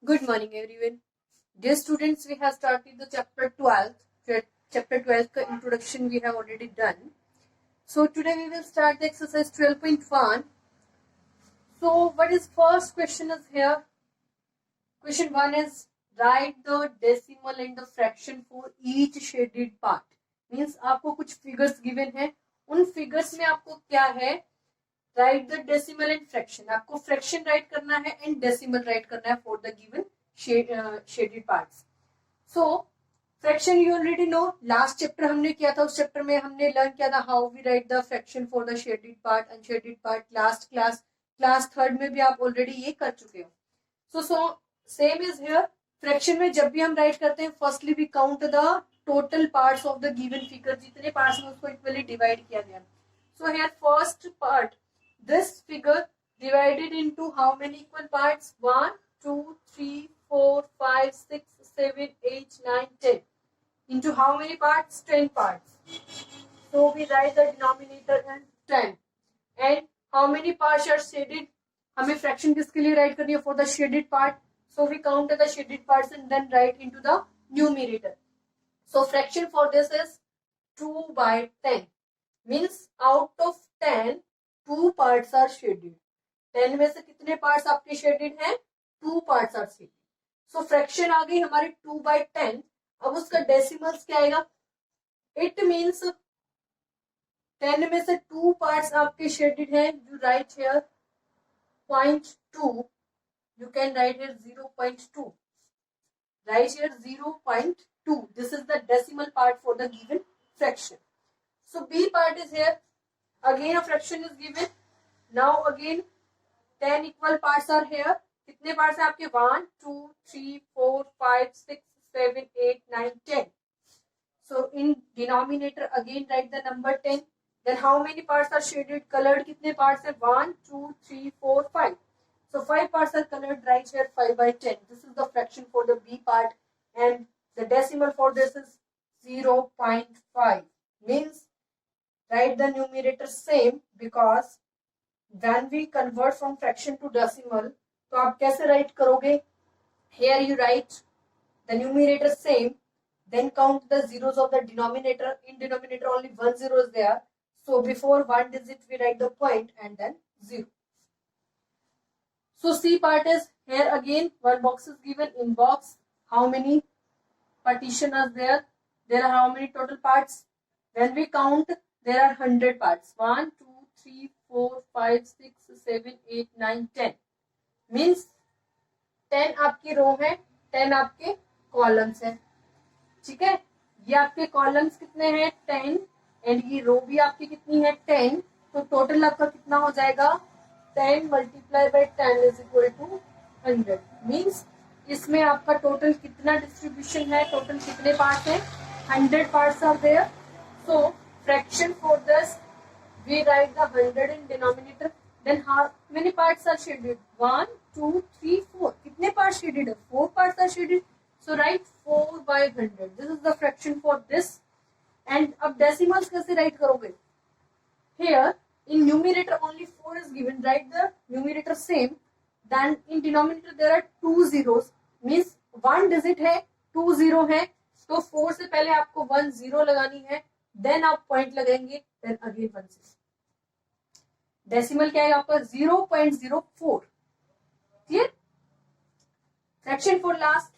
Good morning, everyone. Dear students, we have started the chapter 12. Chapter 12 ka introduction we have already done. So today we will start the exercise 12.1. So what is first question is here? Question 1 is write the decimal and the fraction for each shaded part. Means आपको कुछ figures given है, उन figures में आपको क्या है, write the decimal and fraction. आपको fraction write करना है and decimal write करना है for the given shaded parts. So fraction you already know, last chapter हमने किया था, उस चैप्टर में हमने लर्न किया था how we write the fraction for the shaded part, unshaded part. Last class third में भी आप ऑलरेडी ये कर चुके हो. So same is here. Fraction में जब भी हम राइट करते हैं, firstly we count the total parts of the given figure. जितने पार्ट्स में उसको इक्वली डिवाइड किया गया. So here first part, this figure divided into how many equal parts? 1, 2, 3, 4, 5, 6, 7, 8, 9, 10. Into how many parts? 10 parts. So we write the denominator as 10. And how many parts are shaded? हमें fraction किसके लिए write करनी है? For the shaded part. So we count the shaded parts and then write into the numerator. So fraction for this is 2 by 10. Means out of 10, 2 parts are shaded. 10 में से कितने parts आपके shaded हैं? 2 parts are shaded. So fraction आ गई हमारी 2 by 10. अब उसका डेसिमल्स क्या आएगा? इट मीन्स 10 में से 2 पार्ट्स आपके शेडेड हैं. You write here 0.2. You can write here 0.2. Write here 0.2. This is the decimal part for the given fraction. So B part is here. Again a fraction is given. Now again 10 equal parts are here. कितने parts हैं आपके? 1, 2, 3, 4, 5, 6, 7, 8, 9, 10. So in denominator again write the number 10. Then how many parts are shaded? Colored कितने parts हैं? 1, 2, 3, 4, 5. So 5 parts are colored. Right here 5 by 10. This is the fraction for the B part, and the decimal for this is 0.5. Means write the numerator same, because when we convert from fraction to decimal, तो आप कैसे write करोगे? Here you write the numerator same, then count the zeros of the denominator. In denominator only 1 0 is there, so before 1 digit we write the point and then 0. So C part is here. Again one box is given. In box how many partition are there? There are how many total parts? When we count, there are 100 parts. 1, 2, 3, 4, 5, 6, 7, 8, 9, 10. Means 10 आपकी रो है, 10 आपके columns है. ठीक है, ये आपके columns कितने हैं? 10. एंड ये रो भी आपकी कितनी है? 10. तो टोटल आपका कितना हो जाएगा? 10 multiply by 10 is equal to 100. Means इसमें आपका टोटल कितना डिस्ट्रीब्यूशन है? टोटल कितने पार्ट्स हैं? 100 parts are there. So fraction for this we write the 100 in denominator. Then how many parts are shaded? 1, 2, 3, 4. कितने parts shaded है? 4 parts are shaded. So write 4 by 100. This is the fraction for this. And अब decimals कैसे write करोगे? Here in numerator only 4 is given. Write the numerator same. Then in denominator there are 2 zeros. Means 1 digit है, 2 0 है. तो 4 से पहले आपको 1 0 लगानी है. देन आप पॉइंट लगाएंगे. Then again 1 6. डेसिमल क्या है आपका? 0.04. Clear? Fraction for last.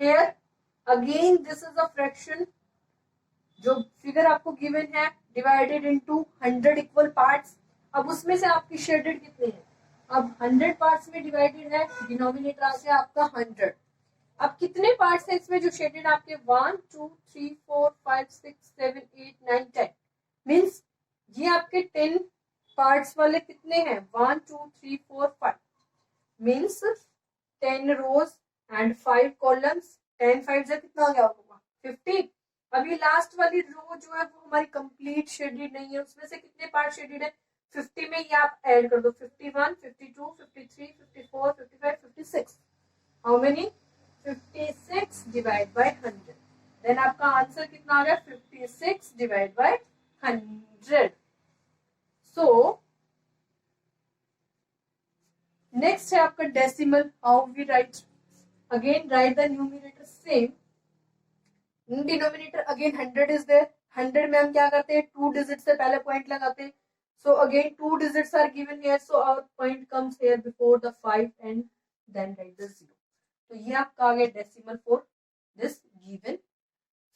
Here again this is a fraction. जो फिगर आपको गिवन है डिवाइडेड इनटू 100 इक्वल पार्ट्स. अब उसमें से आपकी शेडेड कितने हैं? अब 100 पार्ट्स में डिवाइडेड है. डिनोमिनेटर आ गया आपका 100. अब कितने पार्ट्स हैं इसमें जो शेडेड? आपके 1, 2, 3, 4, 5, 6, 7, 8, 9, 10. मीन्स ये आपके 10 पार्ट्स वाले कितने हैं? 1, 2, 3, 4, 5. Means 10 rose and 5 columns. 10 5 से कितना हो गया होगा? 50. अभी लास्ट वाली रो जो है वो हमारी कंप्लीट शेडेड नहीं है. उसमें से कितने पार्ट शेडेड है? 50 में ये आप ऐड कर दो. 51, 52, 53, 54, 55, 56. How many? 56 divide by 100. Then आपका आंसर कितना आ गया? 56 डिवाइड बाय 100. सो नेक्स्ट है आपका decimal. How we write? Again write the numerator same. In denominator again 100 is there. 100 में हम क्या करते हैं, 2 digits से पहले point लगाते हैं. So again 2 digits are given here, so our point comes here before the 5 and then write the 0. तो ये आपका आ गया decimal for this given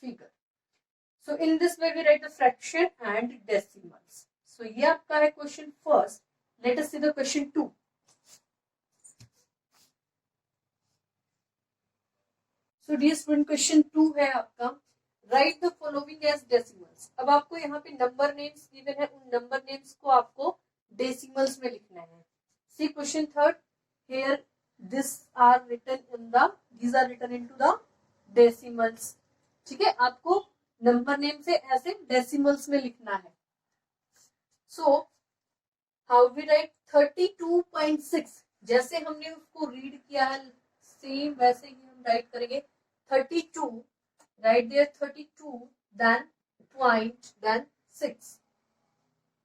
figure. So in this way we write the fraction and decimals. So ये आपका है question first. Let us see the question 2. So dear student, question 2 है आपका, write the following as decimals. अब आपको यहाँ पे number names given है, उन नंबर नेम्स को आपको डेसिमल्स में लिखना है. See question third. Here these are written into the decimals. ठीक है, आपको नंबर नेम से ऐसे डेसिमल्स में लिखना है. So how we write 32.6? जैसे हमने उसको रीड किया है सेम वैसे ही हम राइट करेंगे. 32, right there 32, then point, then 6.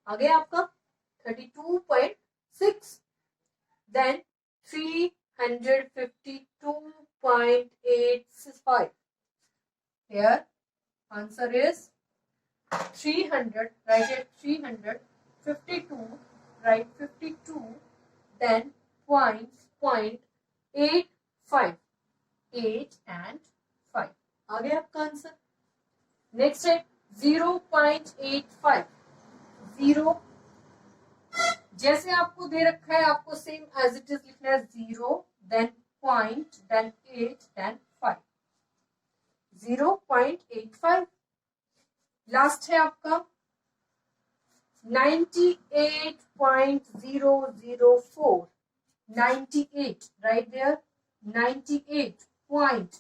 आ गया आपका 32.6, then 352.85. Here answer is 300, right here 352, right 52, then point 85, 8 and 5. आ गया आपका आंसर. नेक्स्ट है 0.85. 0 जैसे आपको दे रखा है आपको सेम एज इट इज लिखना है. 0 then point then 8 then 5. 0.85. Last है आपका 98.004. 98 write there 98 point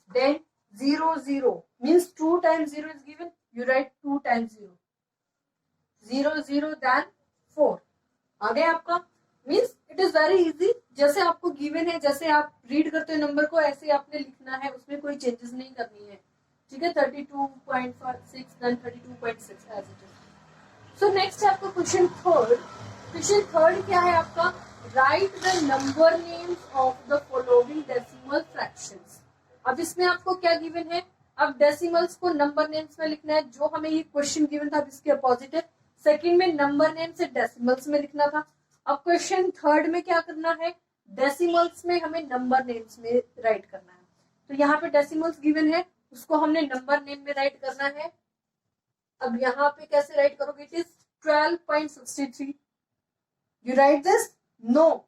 then 00 means 2 times 0 is given, you write 2 times 0. 0 then 4. आ गया आपका. Means it is very easy. जैसे आपको गिवन है, जैसे आप रीड करते हो नंबर को ऐसे आपने लिखना है, उसमें कोई चेंजेस नहीं करनी है. ठीक है, 32.6 then 32.6 as it is. So next है आपका क्वेश्चन थर्ड. क्वेश्चन थर्ड क्या है आपका, right the number names of the following decimal fractions. अब इसमें आपको क्या गिवन है, अब डेसिमल्स को नंबर नेम्स में लिखना है. जो हमें ये क्वेश्चन गिवन था अब इसके अपोजिट है. सेकंड में नंबर नेम से डेसिमल्स में लिखना था. अब क्वेश्चन थर्ड में क्या करना है, डेसिमल्स में हमें नंबर नेम्स में राइट करना है. तो यहाँ पे डेसिमल्स गिवन है, उसको हमने नंबर नेम में राइट करना है. अब यहाँ पे कैसे राइट करोगे, it is 12.63. You write this, no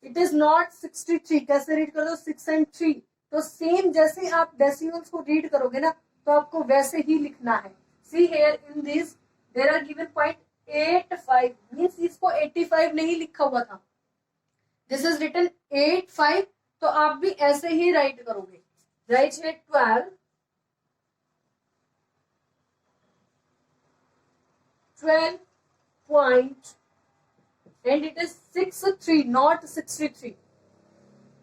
it is not 63. कैसे रीड कर दो, 6 and 3. तो सेम जैसे आप डेसिमल्स को रीड करोगे ना तो आपको वैसे ही लिखना है. See here in this there are given point 85 means इसको 85 नहीं लिखा हुआ था. This is written 85. तो आप भी ऐसे ही राइट करोगे. राइट है 12 point and it is 63 not 63.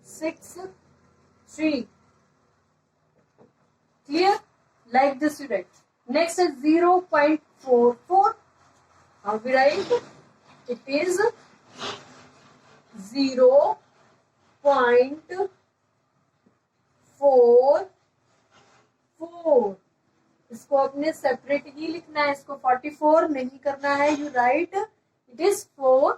63. Clear? Like this you write. Next is 0.44. How we write? It is 0.44. इसको अपने सेपरेट ही लिखना है, इसको 44 नहीं करना है. You right it is 4.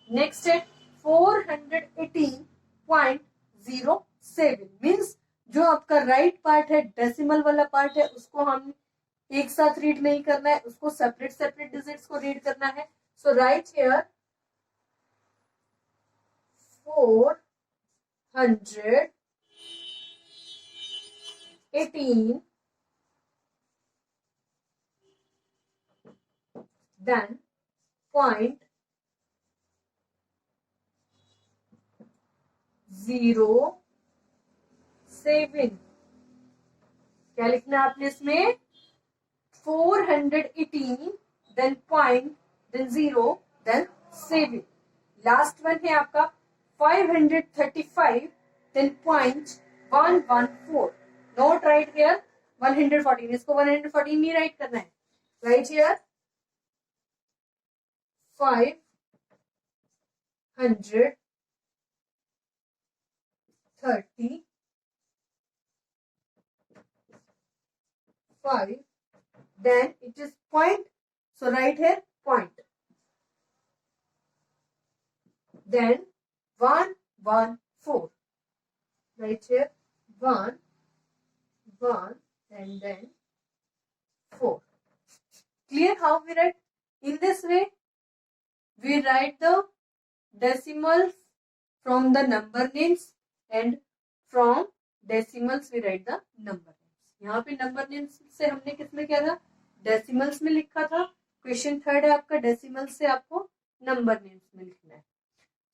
Next है 418.07 मीन्स जो आपका राइट पार्ट है डेसिमल वाला पार्ट है उसको हम एक साथ रीड नहीं करना है, उसको सेपरेट सेपरेट डिजिट्स को रीड करना है. सो राइट हियर 418 then point 07. क्या लिखना है आपने इसमें, 418 then point then 0 then 7. Last one है आपका 535 then point 114. Note right here 114. इसको 114 नहीं राइट करना है. Right here 535 35, then it is point, so write here point, then 114, write here 1 1 and then 4. Clear how we write? In this way we write the decimals from the number names and from decimals we write the number names. यहाँ पे number names से हमने किसमें किया था, decimals में लिखा था. क्वेश्चन थर्ड है आपका, डेसिमल से आपको नंबर नेम्स में लिखना है.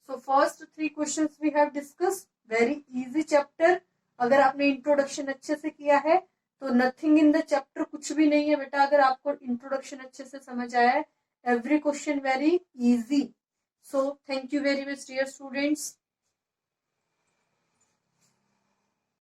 So first 3 questions we have discuss, very easy chapter. अगर आपने इंट्रोडक्शन अच्छे से किया है तो नथिंग इन द चैप्टर, कुछ भी नहीं है बेटा. अगर आपको इंट्रोडक्शन अच्छे से समझ आया है, every question very easy. So thank you very much dear students.